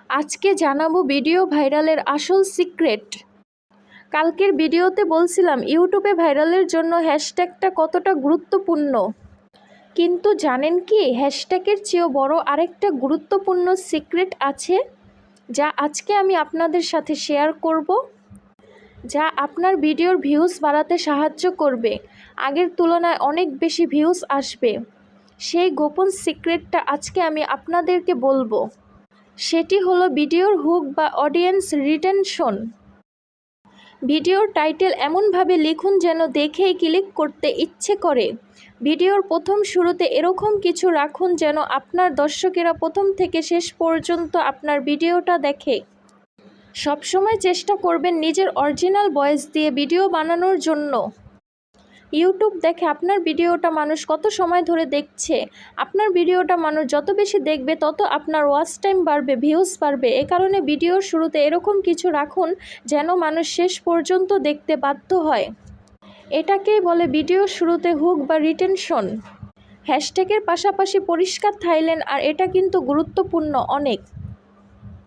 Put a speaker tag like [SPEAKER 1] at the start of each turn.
[SPEAKER 1] আজকে জানাবো ভিডিও ভাইরালের আসল সিক্রেট। কালকের ভিডিওতে বলছিলাম ইউটিউবে ভাইরালের জন্য হ্যাশট্যাগটা কতটা গুরুত্বপূর্ণ, কিন্তু জানেন কি হ্যাশট্যাগের চেয়েও বড় আরেকটা গুরুত্বপূর্ণ সিক্রেট আছে, যা আজকে আমি আপনাদের সাথে শেয়ার করব, যা আপনার ভিডিওর ভিউজ বাড়াতে সাহায্য করবে। আগের তুলনায় অনেক বেশি ভিউজ আসবে। সেই গোপন সিক্রেটটা আজকে আমি আপনাদেরকে বলবো। সেটি হলো ভিডিওর হুক বা অডিয়েন্স রিটেনশন। ভিডিওর টাইটেল এমনভাবে লিখুন যেন দেখেই ক্লিক করতে ইচ্ছে করে। ভিডিওর প্রথম শুরুতে এরকম কিছু রাখুন যেন আপনার দর্শকেরা প্রথম থেকে শেষ পর্যন্ত আপনার ভিডিওটা দেখে। সবসময় চেষ্টা করবেন নিজের অরিজিনাল ভয়েস দিয়ে ভিডিও বানানোর জন্য। ইউটিউব দেখে আপনার ভিডিওটা মানুষ কত সময় ধরে দেখছে। আপনার ভিডিওটা মানুষ যত বেশি দেখবে তত আপনার ওয়াচ টাইম বাড়বে, ভিউজ বাড়বে। এ কারণে ভিডিওর শুরুতে এরকম কিছু রাখুন যেন মানুষ শেষ পর্যন্ত দেখতে বাধ্য হয়। এটাকেই বলে ভিডিওর শুরুতে হুক বা রিটেনশন। হ্যাশট্যাগের পাশাপাশি পরিষ্কার থাইল্যান্ড, আর এটা কিন্তু গুরুত্বপূর্ণ অনেক।